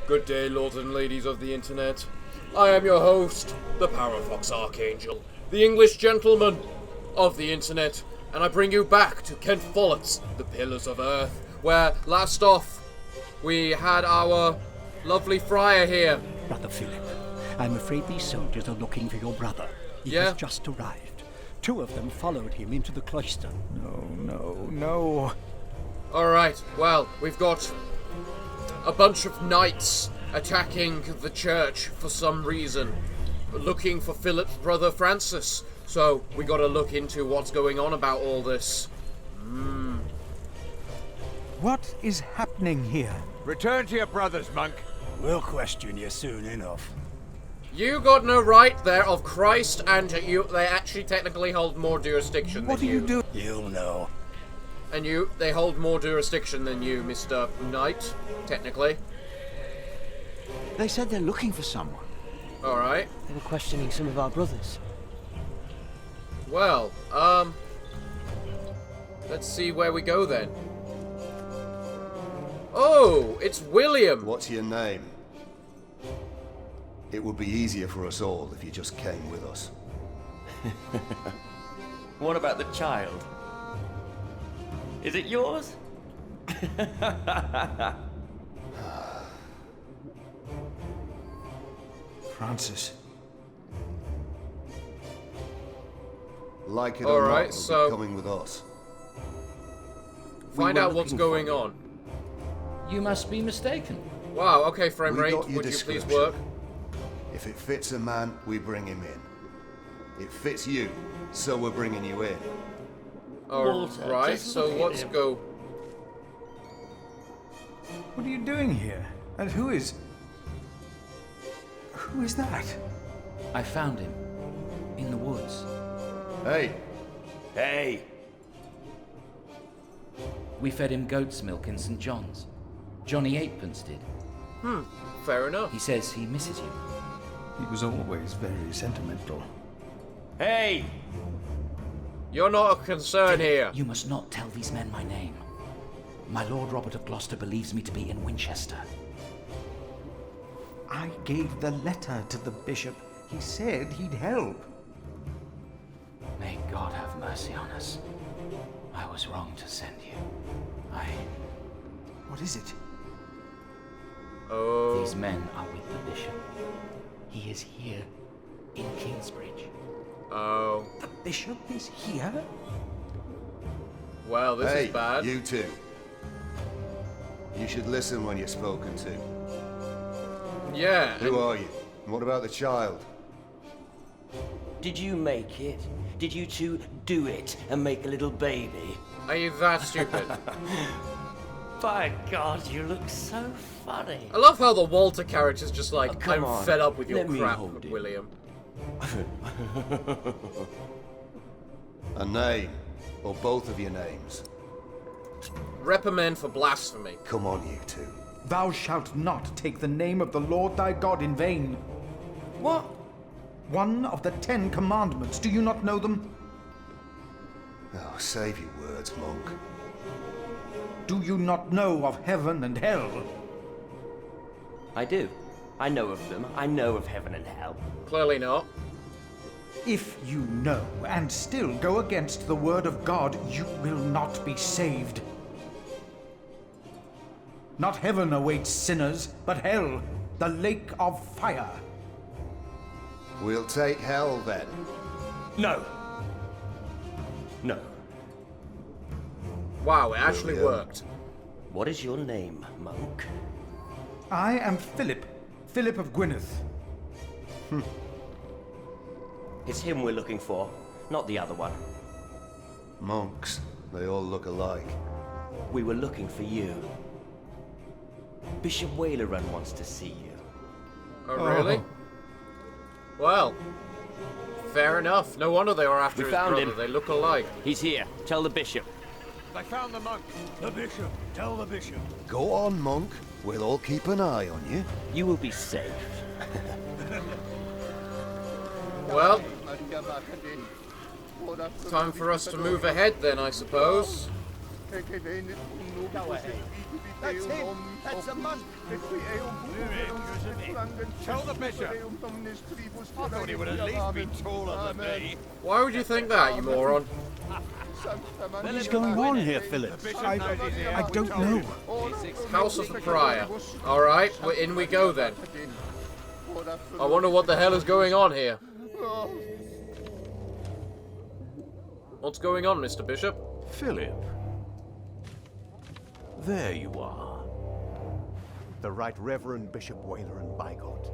Good day, lords and ladies of the internet. I am your host, the Parafox Archangel, the English gentleman of the internet, and I bring you back to Kent Follett's The Pillars of Earth, where last off we had our lovely friar here. Brother Philip, I'm afraid these soldiers are looking for your brother. He has just arrived. 2 of them followed him into the cloister. No. Alright, well, we've got a bunch of knights attacking the church for some reason, looking for Philip's brother Francis. So we gotta look into what's going on about all this. What is happening here? Return to your brothers, monk. We'll question you soon enough. You got no right there of Christ, and they actually technically hold more jurisdiction What than are you doing? You'll know. And they hold more jurisdiction than you, Mr. Knight, technically. They said they're looking for someone. Alright. They were questioning some of our brothers. Well, let's see where we go then. Oh, it's William! What's your name? It would be easier for us all if you just came with us. What about the child? Is it yours? Francis. Like it All or right, not, so you'll be coming with us. Find out what's going on. You must be mistaken. Wow, okay, frame We rate, got your would you please description. work? If it fits a man, we bring him in. It fits you, so we're bringing you in. Walter, Alright, just so look at let's him. go. What are you doing here? And who is that? I found him. In the woods. Hey, Hey! We fed him goat's milk in St. John's. Johnny Eightpence did. Fair enough. He says he misses you. He was always very sentimental. Hey! You're not a concern here. You must not tell these men my name. My Lord Robert of Gloucester believes me to be in Winchester. I gave the letter to the bishop. He said he'd help. May God have mercy on us. I was wrong to send you. What is it? Oh, These men are with the bishop. He is here in Kingsbridge. oh. The bishop is here? Well, this hey, is bad. you two. You should listen when you're spoken to. Yeah, Who are you? And what about the child? Did you make it? Did you two do it and make a little baby? are you that stupid? By God, you look so funny. I love how the Walter character's just like, Oh, come I'm on, fed up with your let me crap, hold it. William. A name, or both of your names. Reprimand for blasphemy. Come on, you two. Thou shalt not take the name of the Lord thy God in vain. What? One of the 10 commandments. Do you not know them? Oh, save your words, monk. Do you not know of heaven and hell? I do. I know of them. I know of heaven and hell. Clearly not. If you know and still go against the word of God, you will not be saved. Not heaven awaits sinners, but hell, the lake of fire. We'll take hell then. No. No. Wow, it actually William. worked. What is your name, monk? I am Philip of Gwynedd. It's him we're looking for, not the other one. Monks, they all look alike. We were looking for you. Bishop Wailerun wants to see you. Oh, really? Well, fair enough. No wonder they were after We his found brother. him. They look alike. He's here. Tell the bishop. I found the monk. The bishop. Tell the bishop. Go on, monk. We'll all keep an eye on you. You will be safe. Well, time for us to move ahead then, I suppose. Go ahead. That's him. That's a monk. Tell the bishop. I thought he would at least be taller than me. Why would you think that, you moron? What is going on here, Philip? I don't know. House of the Prior. Alright, in we go then. I wonder what the hell is going on here. What's going on, Mr. Bishop? Philip. There you are. The Right Reverend Bishop Whaler and Bygod.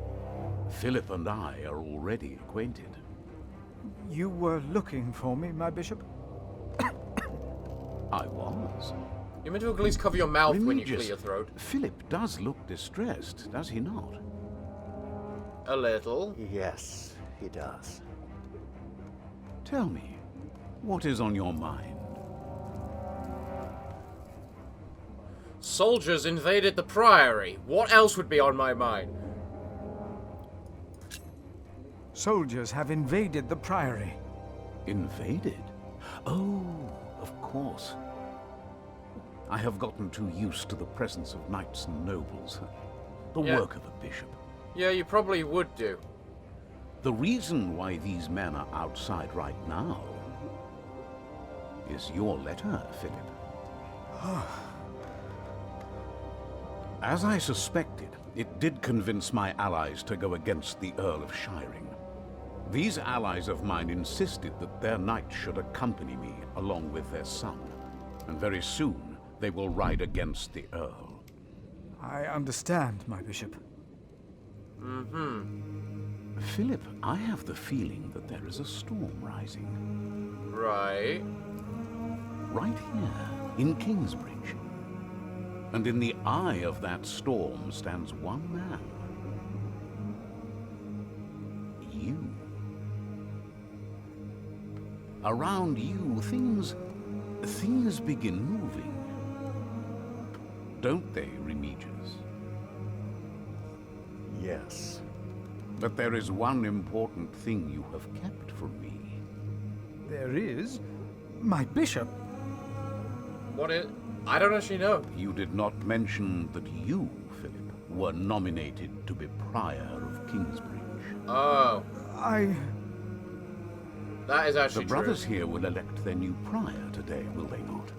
Philip and I are already acquainted. You were looking for me, my bishop? I was. You meant to at least cover your mouth when you Remigius, clear your throat. Philip does look distressed, does he not? A little. Yes, he does. Tell me, what is on your mind? Soldiers invaded the Priory. What else would be on my mind? Soldiers have invaded the Priory. Invaded? Oh, of course. I have gotten too used to the presence of knights and nobles. The work of a bishop. Yeah, you probably would do. The reason why these men are outside right now is your letter, Philip. As I suspected, it did convince my allies to go against the Earl of Shiring. These allies of mine insisted that their knight should accompany me along with their son, and very soon they will ride against the Earl. I understand, my bishop. Philip, I have the feeling that there is a storm rising. Right. Right here, in Kingsbridge. And in the eye of that storm stands one man. You. Around you, things begin moving. Don't they, Remigius? Yes. But there is one important thing you have kept from me. There is? My bishop? What is... I don't actually know. You did not mention that you, Philip, were nominated to be Prior of Kingsbridge. Oh. That is actually The brothers here will elect their new Prior today, will they not?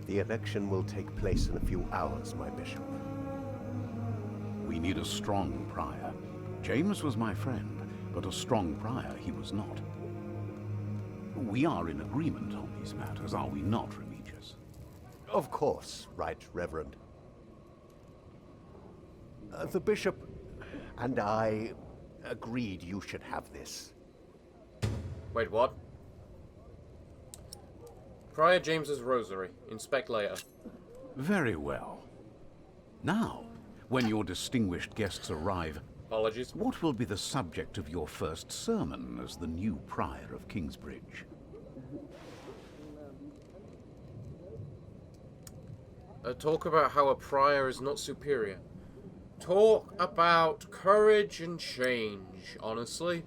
The election will take place in a few hours, my bishop. We need a strong Prior. James was my friend, but a strong Prior he was not. We are in agreement on these matters, are we not, Remigius? Of course, Right Reverend. The bishop and I agreed you should have this. Wait, what? Prior James's Rosary. Inspect later. Very well. Now, when your distinguished guests arrive, Apologies. what will be the subject of your first sermon as the new Prior of Kingsbridge? Talk about how a prior is not superior. Talk about courage and change, honestly.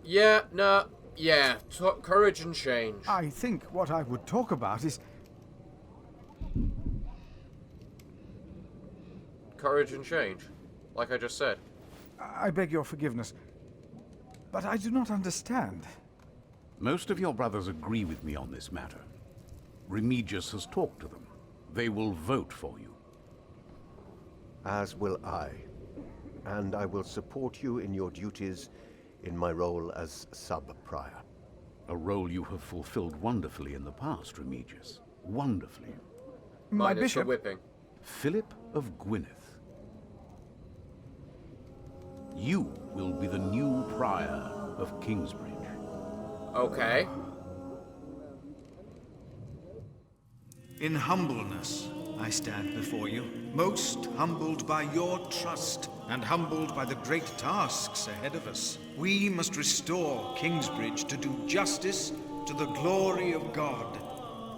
Yeah, no, yeah, courage and change. I think what I would talk about is... Courage and change, like I just said. I beg your forgiveness, but I do not understand. Most of your brothers agree with me on this matter. Remigius has talked to them. They will vote for you. As will I. And I will support you in your duties in my role as sub-prior. A role you have fulfilled wonderfully in the past, Remigius. Wonderfully. My Minus the bishop... whipping. Philip of Gwynedd. You will be the new Prior of Kingsbridge. Okay. In humbleness, I stand before you, most humbled by your trust and humbled by the great tasks ahead of us. We must restore Kingsbridge to do justice to the glory of God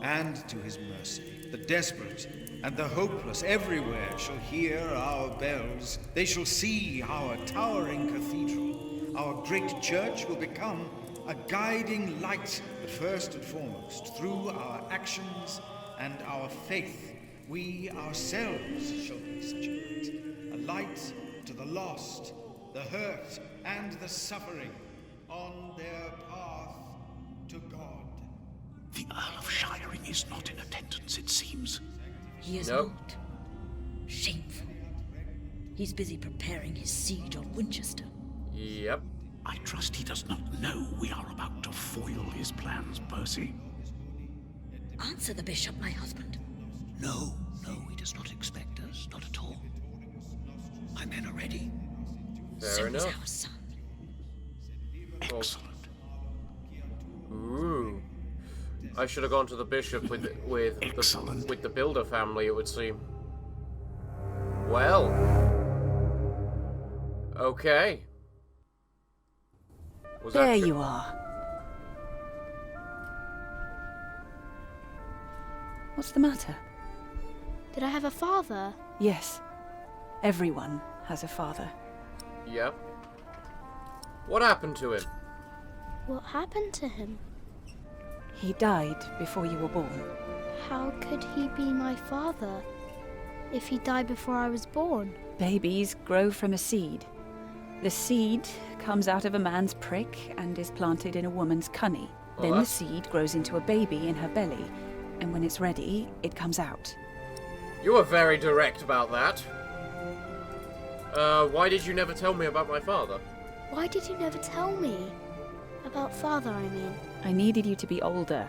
and to his mercy. The desperate and the hopeless everywhere shall hear our bells. They shall see our towering cathedral. Our great church will become a guiding light, but first and foremost, through our actions and our faith, we ourselves shall be such a light lost, the hurt, and the suffering on their path to God. The Earl of Shiring is not in attendance, it seems. He is not. Shameful. He's busy preparing his siege on Winchester. Yep. I trust he does not know we are about to foil his plans, Percy. Answer the bishop, my husband. No, he does not expect us, not at all. My men are ready. Fair enough. Our son. Excellent. Ooh. I should have gone to the bishop with the Builder family, it would seem. Well. Okay. There you are. What's the matter? Did I have a father? Yes. Everyone has a father. Yep. What happened to him? What happened to him? He died before you were born. How could he be my father if he died before I was born? Babies grow from a seed. The seed comes out of a man's prick and is planted in a woman's cunny. Then the seed grows into a baby in her belly, and when it's ready, it comes out. You were very direct about that. Why did you never tell me about my father? Why did you never tell me? About father, I mean. I needed you to be older.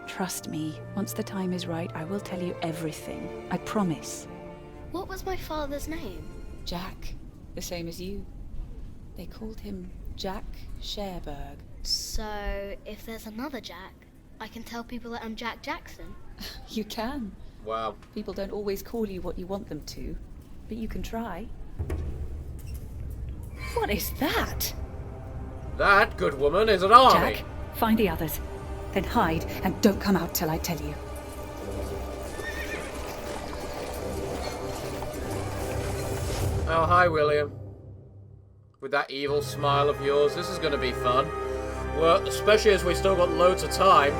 Trust me, once the time is right, I will tell you everything. I promise. What was my father's name? Jack, the same as you. They called him Jack Sherberg. So, if there's another Jack, I can tell people that I'm Jack Jackson? You can. Wow. People don't always call you what you want them to, but you can try. What is that? That, good woman, is an army. Jack, find the others. Then hide and don't come out till I tell you. Oh, hi, William. With that evil smile of yours, this is going to be fun. Well, especially as we still got loads of time.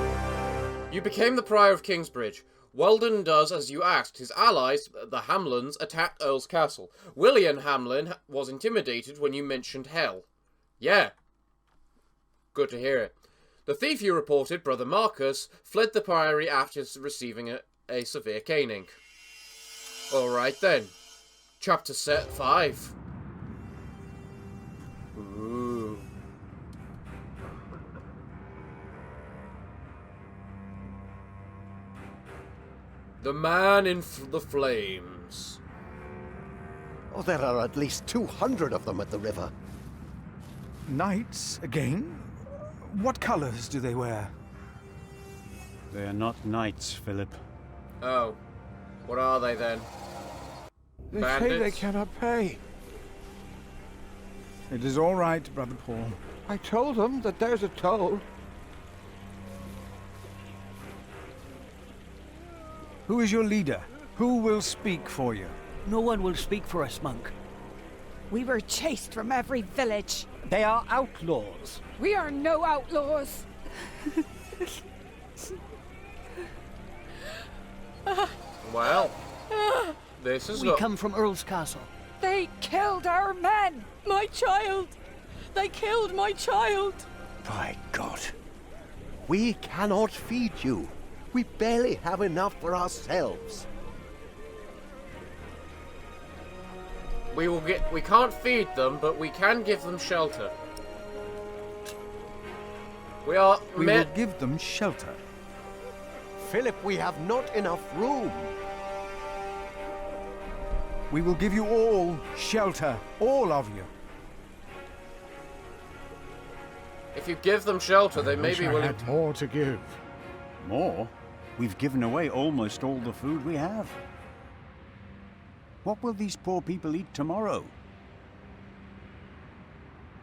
You became the Prior of Kingsbridge. Weldon does as you asked. His allies, the Hamlins, attacked Earl's Castle. William Hamlin was intimidated when you mentioned hell. Yeah. Good to hear it. The thief you reported, Brother Marcus, fled the priory after receiving a severe caning. Alright then. Chapter 5. Ooh. The man in the flames. Oh, there are at least 200 of them at the river. Knights again? What colors do they wear? They are not knights, Philip. Oh. What are they then? They Bandits? say they cannot pay. It is all right, Brother Paul. I told them that there's a toll. Who is your leader? Who will speak for you? No one will speak for us, monk. We were chased from every village. They are outlaws. We are no outlaws. Well, this is We come from Earl's Castle. They killed our men. My child. They killed my child. By God. We cannot feed you. We barely have enough for ourselves. We can't feed them, but we can give them shelter. We will give them shelter. Philip, we have not enough room. We will give you all shelter, all of you. If you give them shelter, they may be willing had more to give. More? We've given away almost all the food we have. What will these poor people eat tomorrow?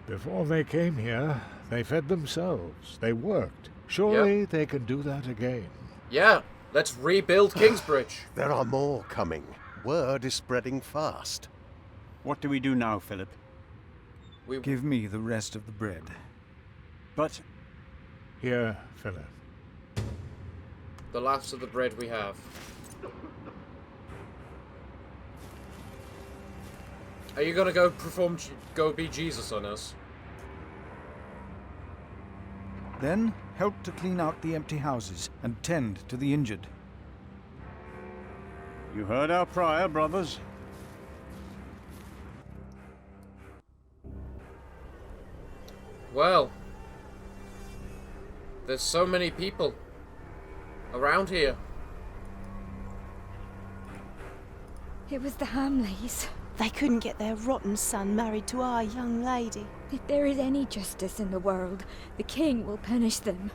Before they came here, they fed themselves. They worked. Surely they can do that again. Yeah, let's rebuild Kingsbridge. There are more coming. Word is spreading fast. What do we do now, Philip? Give me the rest of the bread. But... Here, Philip. The last of the bread we have. Are you gonna go go be Jesus on us? Then help to clean out the empty houses and tend to the injured. You heard our prior, brothers. Well, there's so many people around here. It was the Hamleys. They couldn't get their rotten son married to our young lady. If there is any justice in the world, the king will punish them.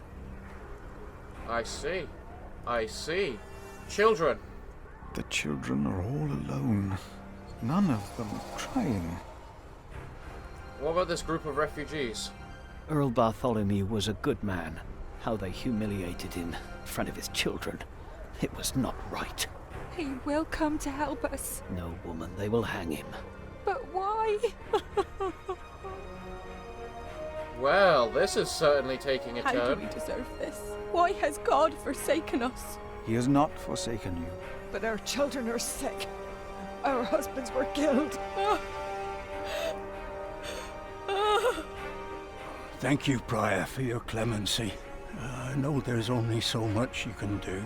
I see. I see. Children. The children are all alone. None of them trying. What about this group of refugees? Earl Bartholomew was a good man. How they humiliated him in front of his children. It was not right. He will come to help us. No, woman, they will hang him. But why? Well, this is certainly taking a How turn. do we deserve this? Why has God forsaken us? He has not forsaken you. But our children are sick. Our husbands were killed. Thank you, Prior, for your clemency. I know there's only so much you can do.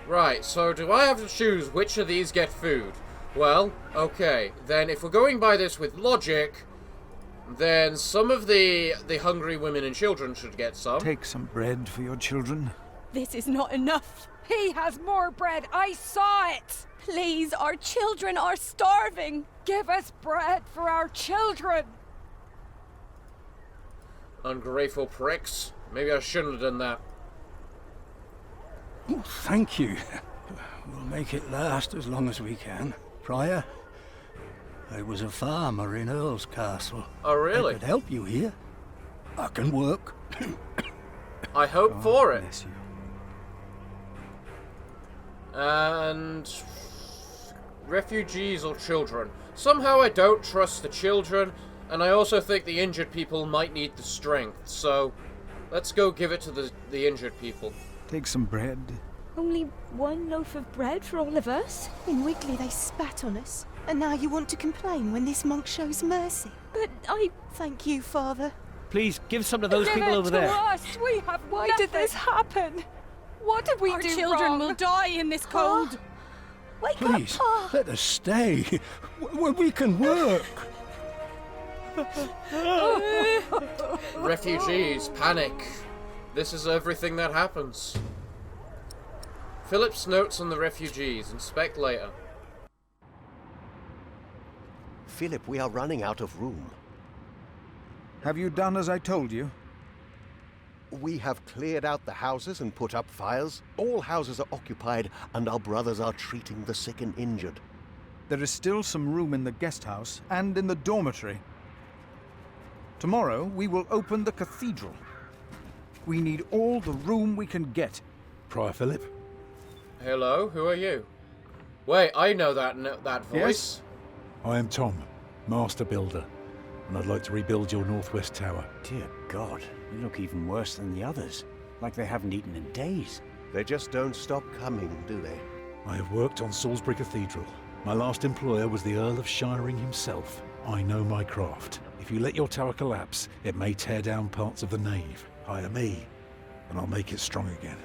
Right, so do I have to choose which of these get food? Well, okay, then if we're going by this with logic, then some of the hungry women and children should get some. Take some bread for your children. This is not enough. He has more bread. I saw it. Please, our children are starving. Give us bread for our children. Ungrateful pricks. Maybe I shouldn't have done that. Oh, thank you. We'll make it last as long as we can. Prior, I was a farmer in Earl's Castle. Oh, really? I could help you here. I can work. I hope for it. Bless you. And refugees or children. Somehow I don't trust the children, and I also think the injured people might need the strength, so let's go give it to the injured people. Take some bread. Only one loaf of bread for all of us? In Wiggly they spat on us. And now you want to complain when this monk shows mercy. But I... Thank you, Father. Please, give some to those Give people it over to there. us. We have Why did this happen? What did we Our do children wrong? will die in this cold. Wake Please, up, Pa! let us stay. We can work. Refugees, panic. This is everything that happens. Philip's notes on the refugees. Inspect later. Philip, we are running out of room. Have you done as I told you? We have cleared out the houses and put up fires. All houses are occupied, and our brothers are treating the sick and injured. There is still some room in the guest house and in the dormitory. Tomorrow, we will open the cathedral. We need all the room we can get. Prior Philip? Hello, who are you? Wait, I know that voice. Yes? I am Tom, Master Builder, and I'd like to rebuild your northwest tower. Dear God, you look even worse than the others. Like they haven't eaten in days. They just don't stop coming, do they? I have worked on Salisbury Cathedral. My last employer was the Earl of Shiring himself. I know my craft. If you let your tower collapse, it may tear down parts of the nave. Hire me, and I'll make it strong again.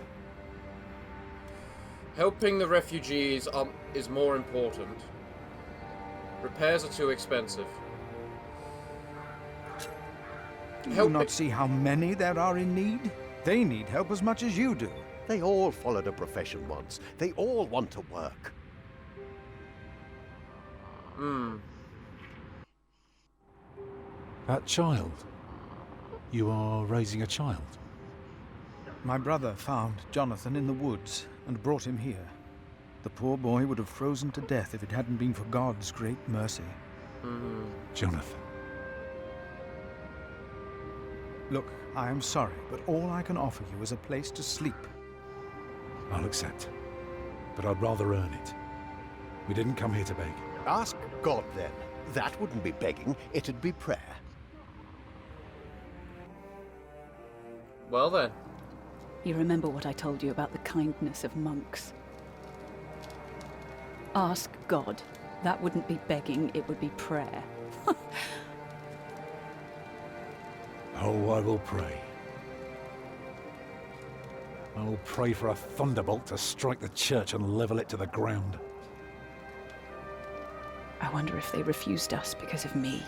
Helping the refugees is more important. Repairs are too expensive. Do you not see how many there are in need? They need help as much as you do. They all followed a profession once. They all want to work. That child? You are raising a child? My brother found Jonathan in the woods and brought him here. The poor boy would have frozen to death if it hadn't been for God's great mercy. Jonathan. Look, I am sorry, but all I can offer you is a place to sleep. I'll accept. But I'd rather earn it. We didn't come here to beg. Ask God, then. That wouldn't be begging, it'd be prayer. Well then. You remember what I told you about the kindness of monks? Ask God That wouldn't be begging, it would be prayer. Oh, I will pray. I will pray for a thunderbolt to strike the church and level it to the ground. I wonder if they refused us because of me.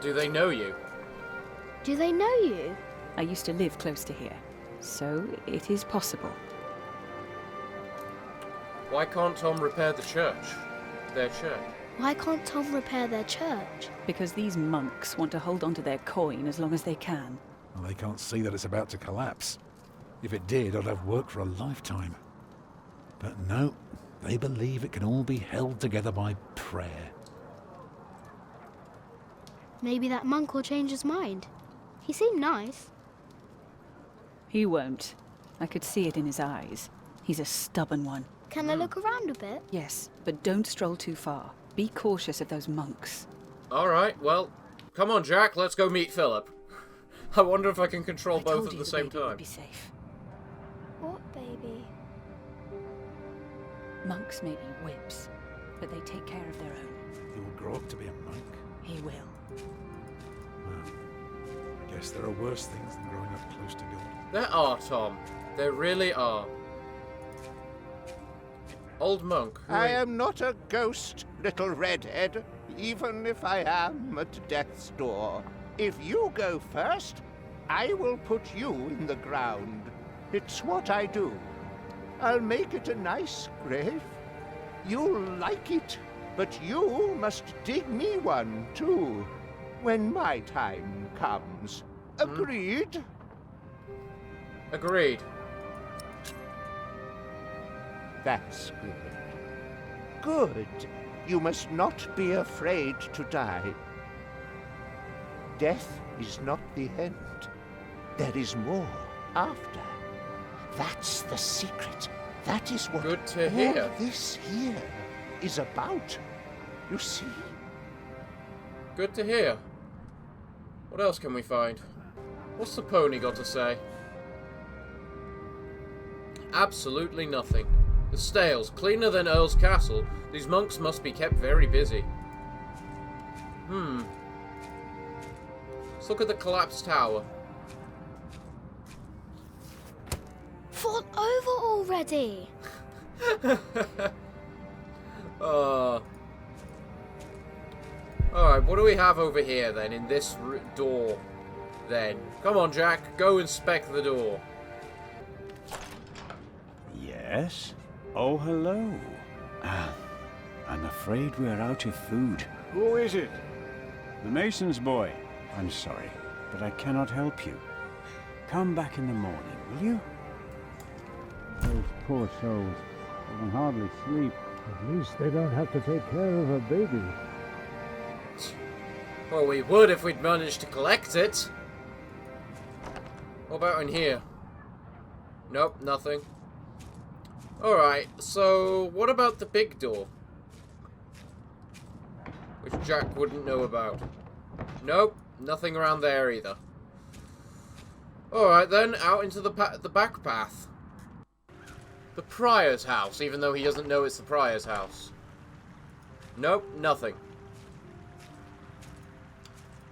Do they know you? Do they know you? I used to live close to here, so it is possible. Why can't Tom repair the church? Their church? Why can't Tom repair their church? Because these monks want to hold on to their coin as long as they can. Well, they can't see that it's about to collapse. If it did, I'd have work for a lifetime. But no, they believe it can all be held together by prayer. Maybe that monk will change his mind. He seemed nice. He won't. I could see it in his eyes. He's a stubborn one. Can I look around a bit? Yes, but don't stroll too far. Be cautious of those monks. Alright, well, come on, Jack, let's go meet Philip. I wonder if I can control both at the same time. Be safe. What baby? Monks may be whips, but they take care of their own. He will grow up to be a monk. He will. Well, I guess there are worse things than growing up close to God. There are, Tom. There really are. Old monk. I am not a ghost, little redhead, even if I am at death's door. If you go first, I will put you in the ground. It's what I do. I'll make it a nice grave. You'll like it, but you must dig me one, too, when my time comes. Agreed? Agreed. That's good. Good. You must not be afraid to die. Death is not the end. There is more after. That's the secret. That is what Good to hear. all this here is about. You see? Good to hear. What else can we find? What's the pony got to say? Absolutely nothing. The stale's cleaner than Earl's Castle. These monks must be kept very busy. Let's look at the collapsed tower. Fall over already! Alright, what do we have over here then, in this door then? Come on, Jack, go inspect the door. Yes? Oh, hello. I'm afraid we're out of food. Who is it? The mason's boy. I'm sorry, but I cannot help you. Come back in the morning, will you? Those poor souls. They can hardly sleep. At least they don't have to take care of a baby. Well, we would if we'd managed to collect it. What about in here? Nope, nothing. Alright, so what about the big door? Which Jack wouldn't know about. Nope, nothing around there either. Alright then, out into the back path. The Prior's house, even though he doesn't know it's the Prior's house. Nope, nothing.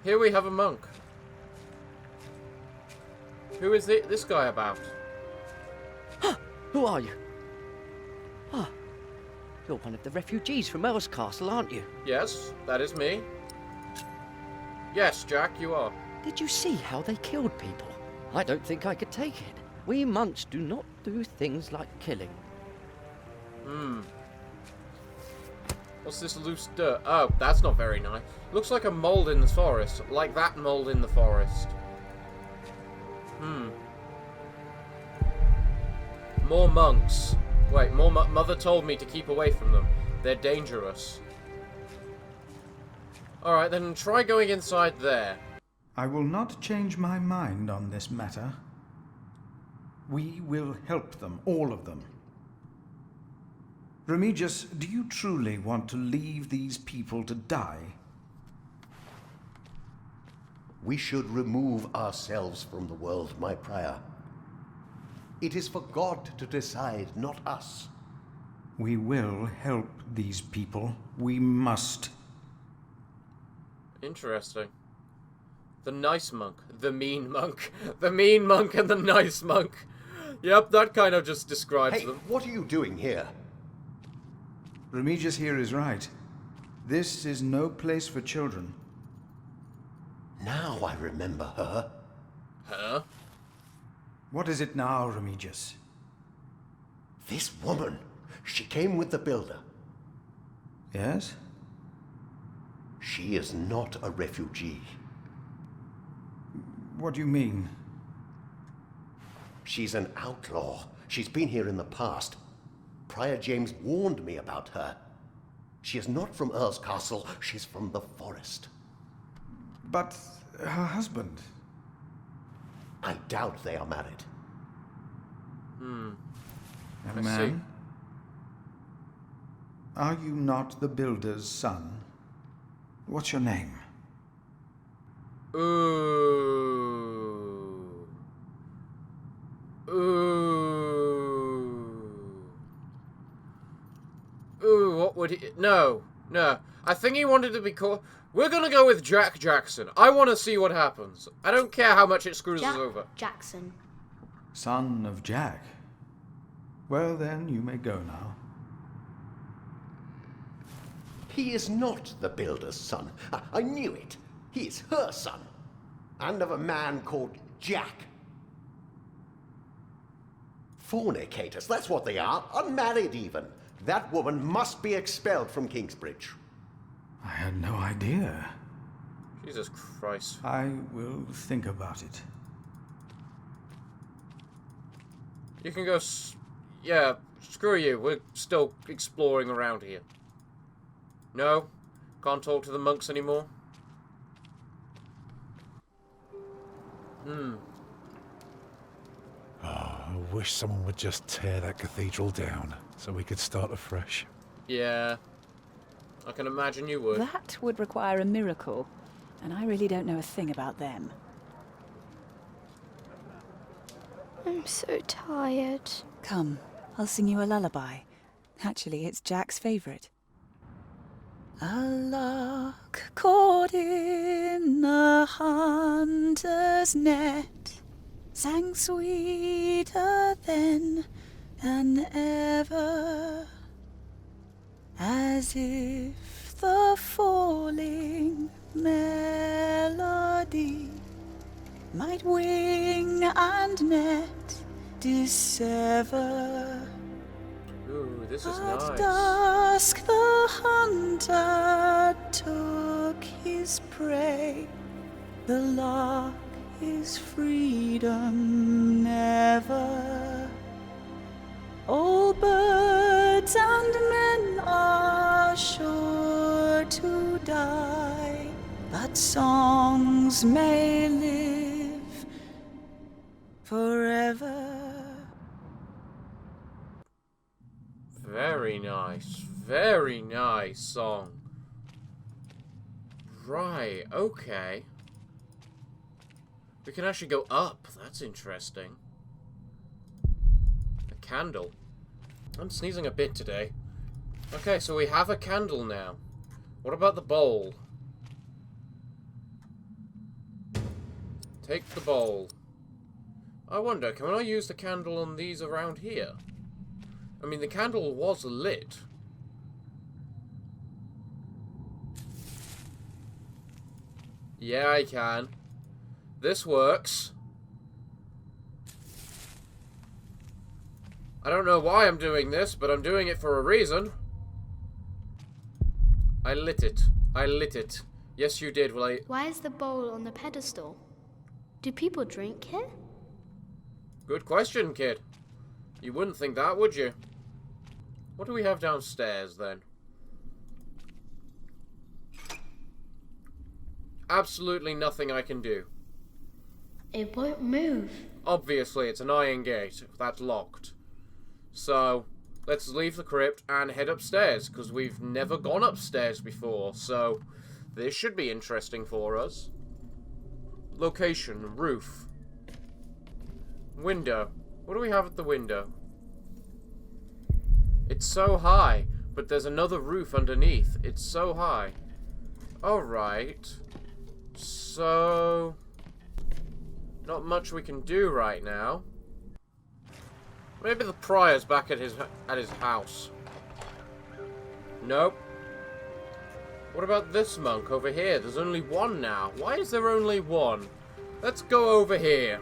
Here we have a monk. Who is this guy about? Who are you? Ah, you're one of the refugees from Earl's Castle, aren't you? Yes, that is me. Yes, Jack, you are. Did you see how they killed people? I don't think I could take it. We monks do not do things like killing. What's this loose dirt? Oh, that's not very nice. Looks like a mold in the forest. Like that mold in the forest. More monks. Wait, Mother told me to keep away from them. They're dangerous. Alright, then try going inside there. I will not change my mind on this matter. We will help them, all of them. Remigius, do you truly want to leave these people to die? We should remove ourselves from the world, my prior. It is for God to decide, not us. We will help these people. We must. Interesting. The nice monk. The mean monk. The mean monk and the nice monk. Yep, that kind of just describes them. What are you doing here? Remigius here is right. This is no place for children. Now I remember her. Huh? What is it now, Remigius? This woman. She came with the builder. Yes? She is not a refugee. What do you mean? She's an outlaw. She's been here in the past. Prior James warned me about her. She is not from Earl's Castle. She's from the forest. But her husband? I doubt they are married. A man? Are you not the builder's son? What's your name? Ooh. Ooh, what would he... No. I think he wanted to be called... We're gonna go with Jack Jackson. I want to see what happens. I don't care how much it screws us over. Jackson. Son of Jack. Well then, you may go now. He is not the builder's son. I knew it. He is her son. And of a man called Jack. Fornicators, that's what they are. Unmarried even. That woman must be expelled from Kingsbridge. I had no idea. Jesus Christ. I will think about it. You can go... Yeah, screw you. We're still exploring around here. No? Can't talk to the monks anymore? I wish someone would just tear that cathedral down so we could start afresh. Yeah. I can imagine you would. That would require a miracle, and I really don't know a thing about them. I'm so tired. Come, I'll sing you a lullaby. Actually, it's Jack's favourite. A lark caught in a hunter's net sang sweeter then than ever, as if the falling melody might wing and net dissever. Ooh, this is At nice. dusk the hunter took his prey. The lark is freedom never. All birds and men are sure to die, but songs may live forever. Very nice song. Right, okay. We can actually go up. That's interesting. A candle. I'm sneezing a bit today. Okay, so we have a candle now. What about the bowl? Take the bowl. I wonder, can I use the candle on these around here? I mean, the candle was lit. Yeah, I can. This works. I don't know why I'm doing this, but I'm doing it for a reason. I lit it. I lit it. Yes, you did. Well, Why is the bowl on the pedestal? Do people drink here? Good question, kid. You wouldn't think that, would you? What do we have downstairs, then? Absolutely nothing I can do. It won't move. Obviously, it's an iron gate. That's locked. So, let's leave the crypt and head upstairs, because we've never gone upstairs before, so this should be interesting for us. Location, roof. Window. What do we have at the window? It's so high, but there's another roof underneath. It's so high. Alright. So... not much we can do right now. Maybe the prior's back at his house. Nope. What about this monk over here? There's only one now. Why is there only one? Let's go over here.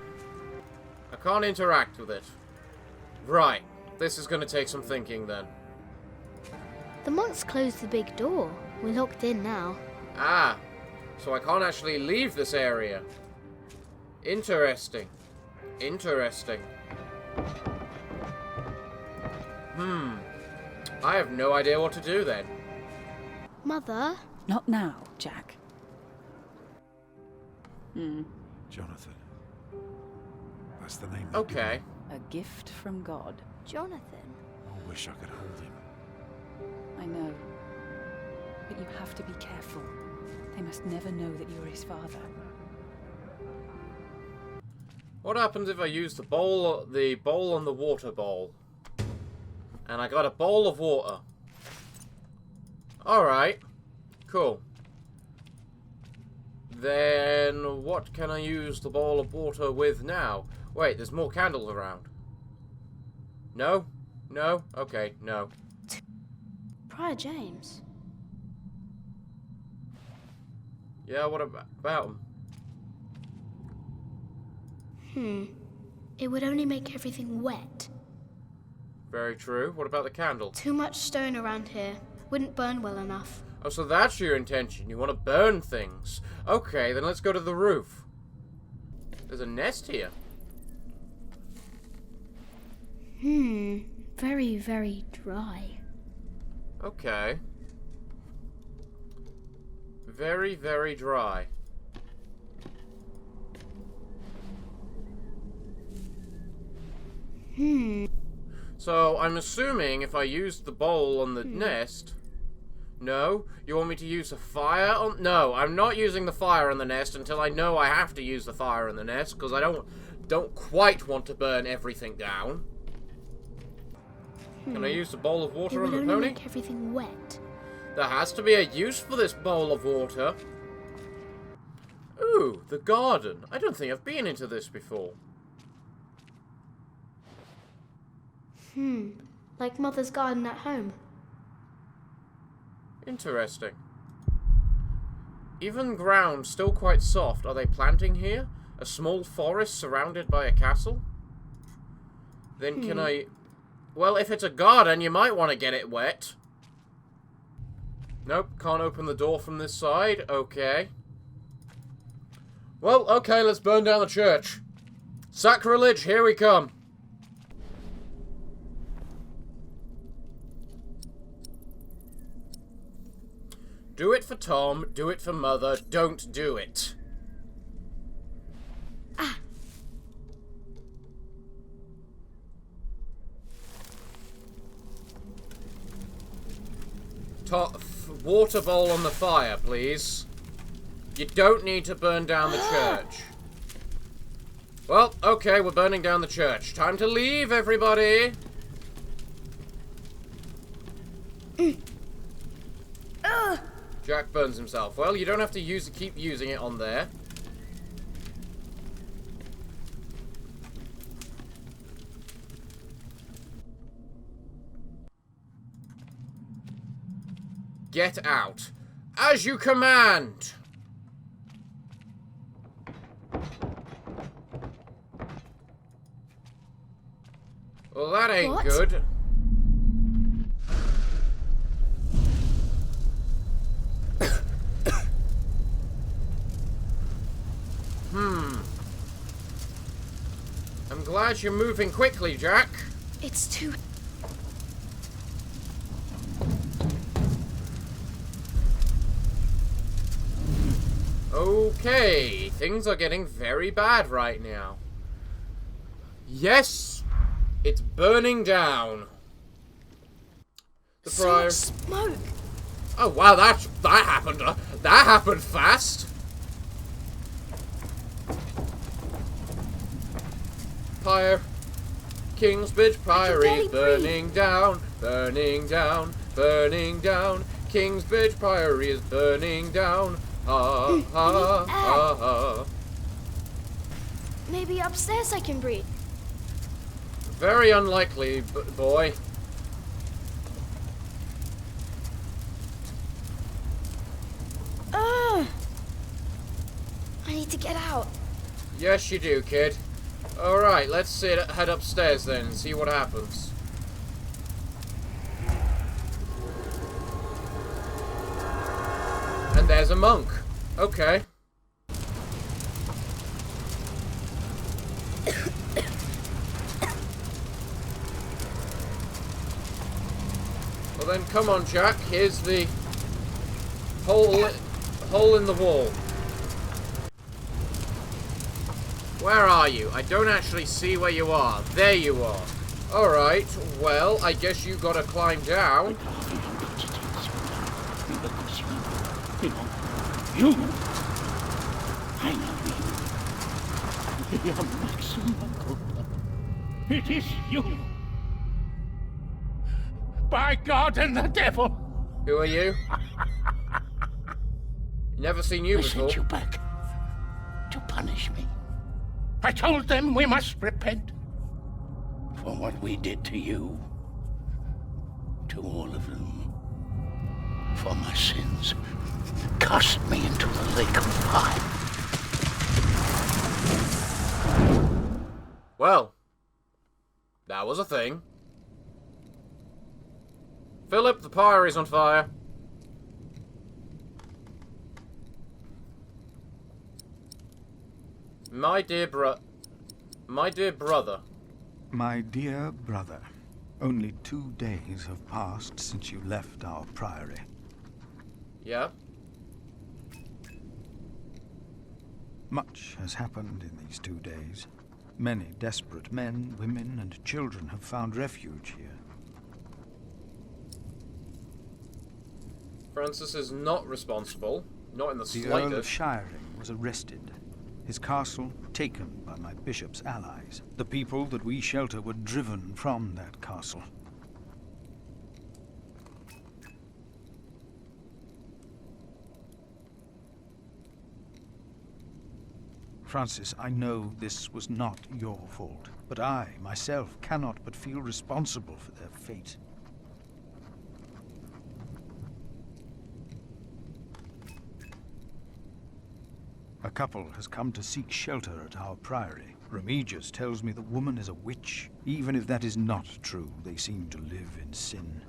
I can't interact with it. Right. This is going to take some thinking then. The monks closed the big door. We're locked in now. Ah. So I can't actually leave this area. Interesting. Interesting. I have no idea what to do then. Mother? Not now, Jack. Jonathan. That's the name. Okay. A gift from God. Jonathan? I wish I could hold him. I know. But you have to be careful. They must never know that you're his father. What happens if I use the bowl on the water bowl? And I got a bowl of water. Alright. Cool. Then what can I use the bowl of water with now? Wait, there's more candles around. No? No? Okay, no. Prior James. Yeah, what about him? It would only make everything wet. Very true. What about the candle? Too much stone around here. Wouldn't burn well enough. Oh, so that's your intention. You want to burn things. Okay, then let's go to the roof. There's a nest here. Very, very dry. Okay. Very, very dry. So, I'm assuming if I use the bowl on the nest... No? You want me to use a fire on... No, I'm not using the fire on the nest until I know I have to use the fire on the nest, because I don't quite want to burn everything down. Can I use the bowl of water on the It would pony? only make everything wet. There has to be a use for this bowl of water. Ooh, the garden. I don't think I've been into this before. Like Mother's garden at home. Interesting. Even ground still quite soft. Are they planting here? A small forest surrounded by a castle? Then can I... Well, if it's a garden, you might want to get it wet. Nope, can't open the door from this side. Okay. Well, okay, let's burn down the church. Sacrilege, here we come. Do it for Tom, do it for Mother, don't do it. Water bowl on the fire, please. You don't need to burn down the church. Well, okay, we're burning down the church. Time to leave, everybody. Jack burns himself. Well, you don't have to keep using it on there. Get out. As you command! Well, that ain't good. I'm glad you're moving quickly, Jack. It's too... Okay, things are getting very bad right now. Yes, it's burning down. So smoke. Oh wow, that happened. That happened fast. Pyre, Kingsbridge Priory is burning down, burning down, burning down. Kingsbridge Priory is burning down. Ha ha ha ha. Maybe upstairs I can breathe. Very unlikely, boy. I need to get out. Yes, you do, kid. Alright, let's head upstairs then and see what happens. And there's a monk. Okay. Well then, come on, Jack. Here's the hole in the wall. Where are you? I don't actually see where you are. There you are. Alright, well, I guess you gotta climb down. You! I know you. Your maximum culpa. It is you! By God and the devil! Who are you? Never seen you before. I sent you back to punish me. I told them we must repent for what we did to you. To all of them. For my sins. Cast me into the lake of fire. Well, that was a thing. Philip, the pyre is on fire. My dear brother. My dear brother, only 2 days have passed since you left our priory. Yeah? Much has happened in these 2 days. Many desperate men, women, and children have found refuge here. Francis is not responsible. Not in the slightest. The Earl of Shiring was arrested. His castle taken by my bishop's allies. The people that we shelter were driven from that castle. Francis, I know this was not your fault, but I, myself, cannot but feel responsible for their fate. A couple has come to seek shelter at our priory. Remigius tells me the woman is a witch. Even if that is not true, they seem to live in sin.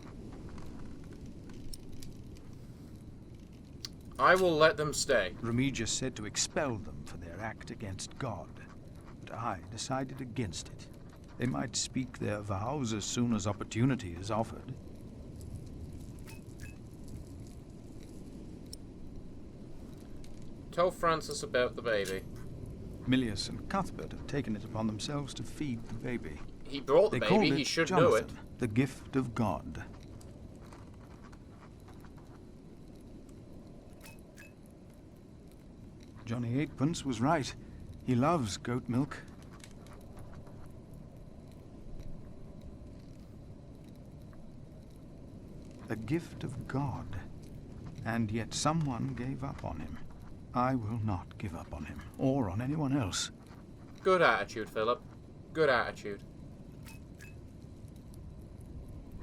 I will let them stay. Remigius said to expel them for their act against God, but I decided against it. They might speak their vows as soon as opportunity is offered. Tell Francis about the baby. Milius and Cuthbert have taken it upon themselves to feed the baby. He brought the baby, he should know it. The gift of God. Johnny Eightpence was right. He loves goat milk. A gift of God. And yet someone gave up on him. I will not give up on him, or on anyone else. Good attitude, Philip. Good attitude.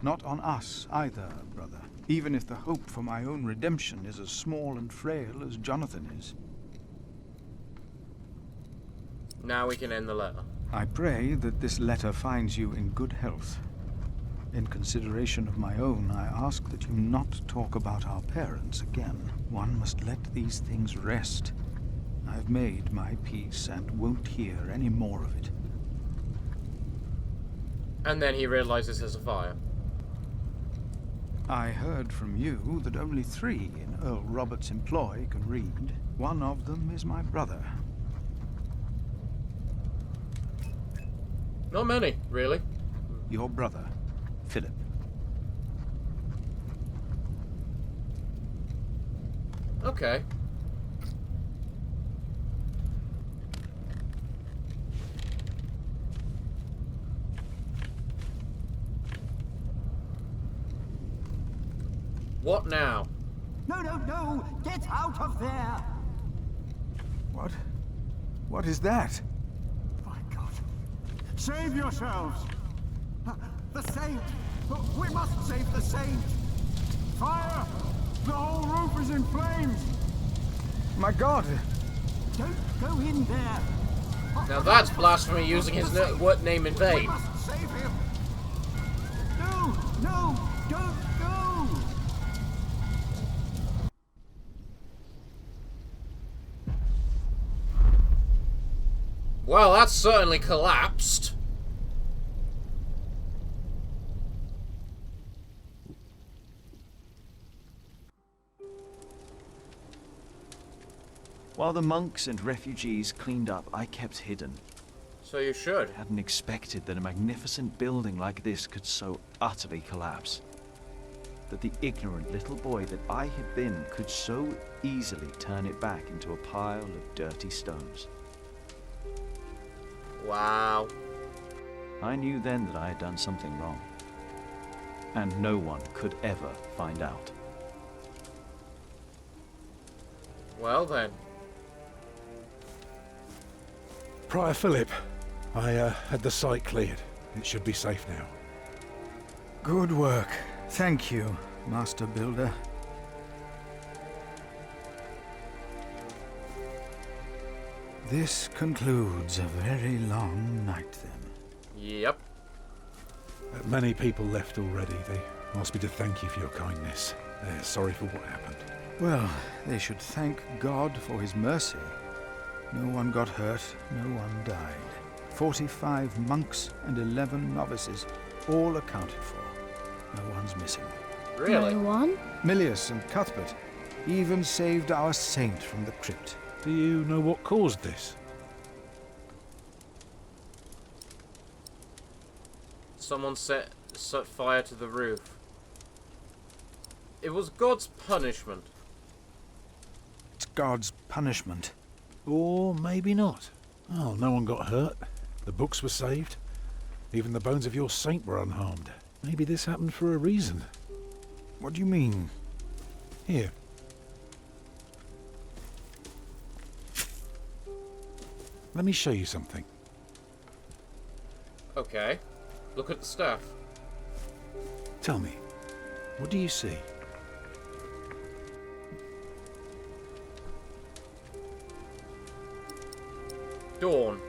Not on us either, brother. Even if the hope for my own redemption is as small and frail as Jonathan is. Now we can end the letter. I pray that this letter finds you in good health. In consideration of my own, I ask that you not talk about our parents again. One must let these things rest. I've made my peace and won't hear any more of it. And then he realizes there's a fire. I heard from you that only 3 in Earl Robert's employ can read. One of them is my brother. Not many, really. Your brother, Philip. Okay. What now? No, no, no! Get out of there! What? What is that? My God. Save yourselves! The saint! We must save the saint! Fire! The whole roof is in flames! My God! Don't go in there! Now that's blasphemy, using his name in vain. We must save him! No! No! Don't go! Well, that's certainly collapsed. While the monks and refugees cleaned up, I kept hidden. So you should. I hadn't expected that a magnificent building like this could so utterly collapse. That the ignorant little boy that I had been could so easily turn it back into a pile of dirty stones. Wow. I knew then that I had done something wrong. And no one could ever find out. Well then. Prior Philip, I had the site cleared. It should be safe now. Good work. Thank you, Master Builder. This concludes a very long night then. Yep. Many people left already. They asked me to thank you for your kindness. They're sorry for what happened. Well, they should thank God for his mercy. No one got hurt, no one died. 45 monks and 11 novices, all accounted for. No one's missing. Really? No one? Milius and Cuthbert even saved our saint from the crypt. Do you know what caused this? Someone set fire to the roof. It was God's punishment. It's God's punishment. Or maybe not. Oh, no one got hurt. The books were saved. Even the bones of your saint were unharmed. Maybe this happened for a reason. What do you mean? Here. Let me show you something. Okay. Look at the staff. Tell me, what do you see? Dawn.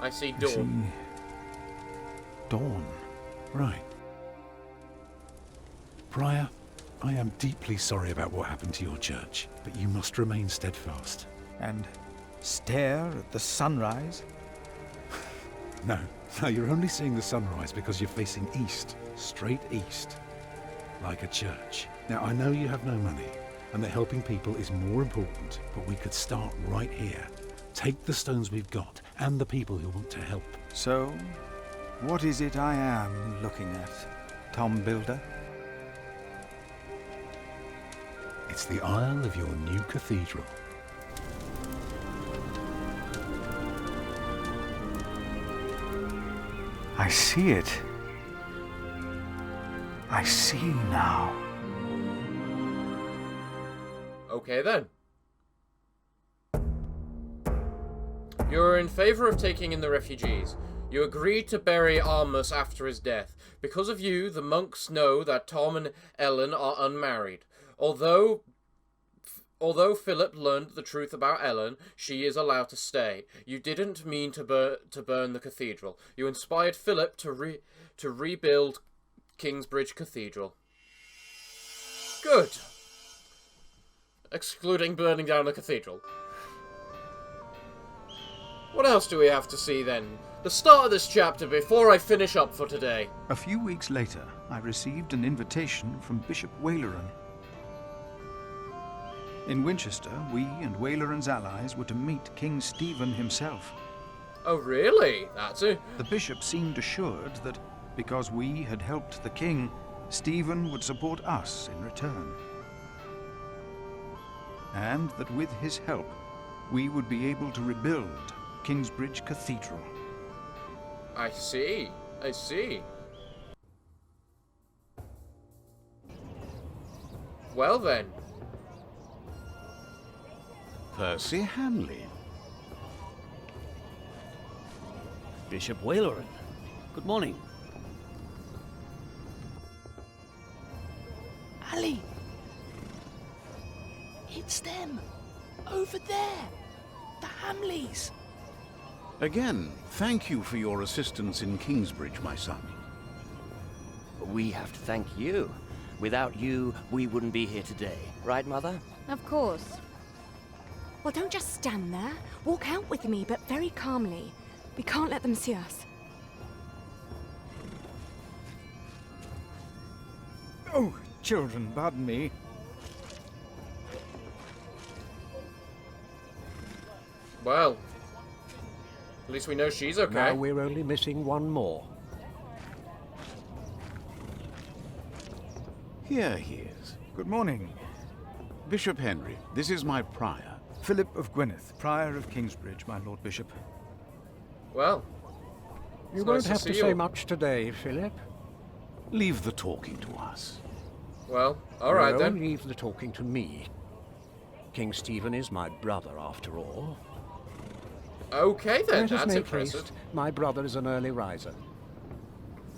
I see dawn. Dawn. Right. Prior, I am deeply sorry about what happened to your church, but you must remain steadfast. And stare at the sunrise? No, you're only seeing the sunrise because you're facing east, straight east, like a church. Now, I know you have no money, and that helping people is more important, but we could start right here. Take the stones we've got, and the people who want to help. So, what is it I am looking at, Tom Builder? It's the aisle of your new cathedral. I see it. I see now. Okay then. You're in favor of taking in the refugees. You agreed to bury Armus after his death. Because of you, the monks know that Tom and Ellen are unmarried. Although Philip learned the truth about Ellen, she is allowed to stay. You didn't mean to burn the cathedral. You inspired Philip to rebuild Kingsbridge Cathedral. Good. Excluding burning down the cathedral. What else do we have to see then? The start of this chapter before I finish up for today. A few weeks later, I received an invitation from Bishop Waleran. In Winchester, we and Waleran's allies were to meet King Stephen himself. Oh, really? That's it. The bishop seemed assured that because we had helped the king, Stephen would support us in return. And that with his help, we would be able to rebuild Kingsbridge Cathedral. I see. I see. Well then. Percy Hamley. Bishop Waleran. Good morning. Ali! It's them! Over there! The Hamleys! Again, thank you for your assistance in Kingsbridge, my son. We have to thank you. Without you, we wouldn't be here today. Right, Mother? Of course. Well, don't just stand there. Walk out with me, but very calmly. We can't let them see us. Oh, children, pardon me. Well, at least we know she's okay. Now we're only missing one more. Here he is. Good morning. Bishop Henry, this is my prior. Philip of Gwynedd, Prior of Kingsbridge, my Lord Bishop. Well, you won't have to say much today, Philip. Leave the talking to us. Well, all right then. Leave the talking to me. King Stephen is my brother, after all. Okay then, Let us that's make impressive. haste. My brother is an early riser.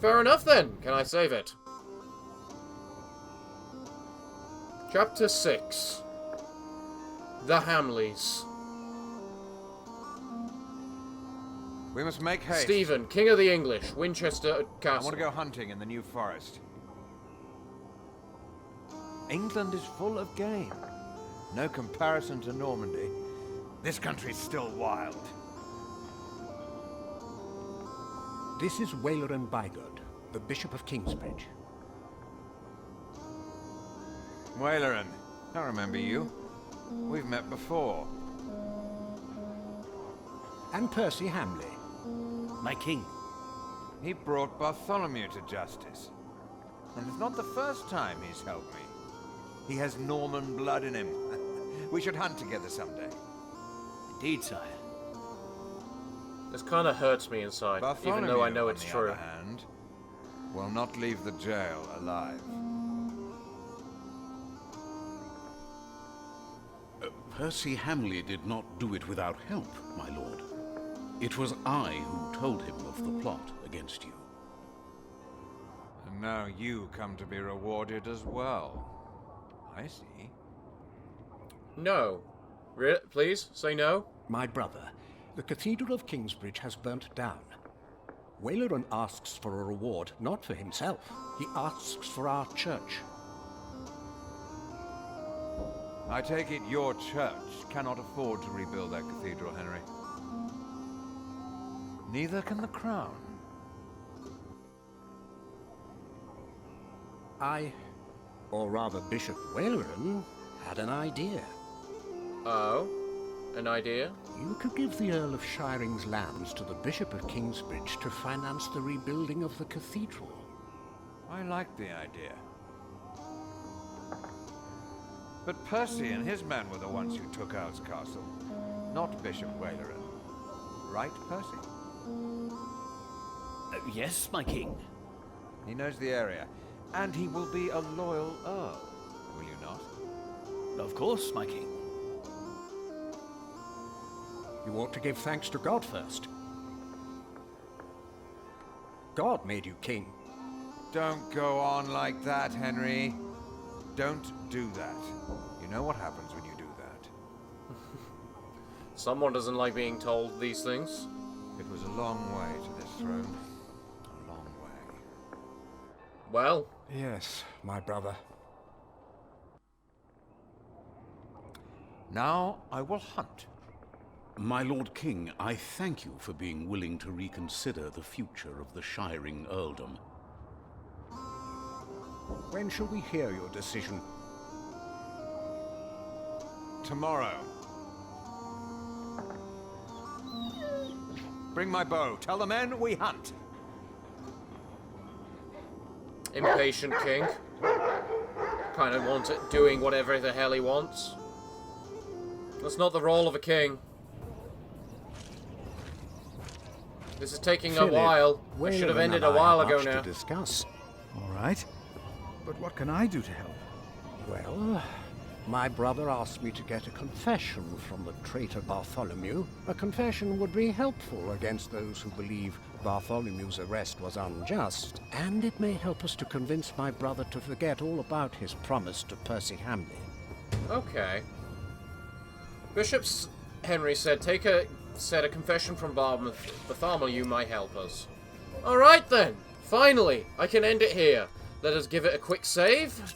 Fair enough then. Can I save it? Chapter 6. The Hamleys. We must make haste. Stephen, King of the English, Winchester Castle. I want to go hunting in the New Forest. England is full of game. No comparison to Normandy. This country's still wild. This is Waleran Bygod, the Bishop of Kingsbridge. Waleran, I remember you. We've met before. And Percy Hamley. My king. He brought Bartholomew to justice. And it's not the first time he's helped me. He has Norman blood in him. We should hunt together someday. Indeed, sire. This kind of hurts me inside, even though I know it's true. On the other hand, will not leave the jail alive. Percy Hamley did not do it without help, my lord. It was I who told him of the plot against you. And now you come to be rewarded as well. I see. No. Please, say no. My brother, the Cathedral of Kingsbridge has burnt down. Waleran asks for a reward, not for himself. He asks for our church. I take it your church cannot afford to rebuild that cathedral, Henry. Neither can the crown. I, or rather Bishop Waleran, had an idea. Oh? An idea? You could give the Earl of Shiring's lands to the Bishop of Kingsbridge to finance the rebuilding of the cathedral. I like the idea. But Percy and his men were the ones who took Earl's Castle, not Bishop Waleran. Right, Percy? Yes, my king. He knows the area, and he will be a loyal Earl, will you not? Of course, my king. You ought to give thanks to God first. God made you king. Don't go on like that, Henry. Don't do that. You know what happens when you do that. Someone doesn't like being told these things. It was a long way to this throne. A long way. Well. Yes, my brother. Now I will hunt. My Lord King, I thank you for being willing to reconsider the future of the Shiring Earldom. When shall we hear your decision? Tomorrow. Bring my bow. Tell the men we hunt. Impatient king. Kind of wants it doing whatever the hell he wants. That's not the role of a king. This is taking Philip, a while. I should have ended a while ago now. To discuss. All right. But what can I do to help? Well, my brother asked me to get a confession from the traitor Bartholomew. A confession would be helpful against those who believe Bartholomew's arrest was unjust, and it may help us to convince my brother to forget all about his promise to Percy Hamley. Okay. Bishop Henry said, a confession from Bartholomew might help us. Alright then, finally, I can end it here. Let us give it a quick save.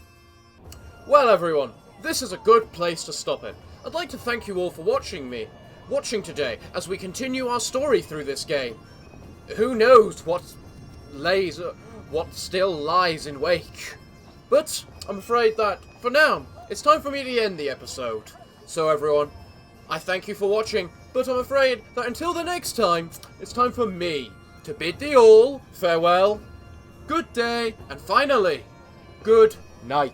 Well everyone, this is a good place to stop it. I'd like to thank you all for watching today, as we continue our story through this game. Who knows what still lies in wake. But I'm afraid that, for now, it's time for me to end the episode. So everyone, I thank you for watching, but I'm afraid that until the next time, it's time for me to bid thee all farewell, good day, and finally, good night.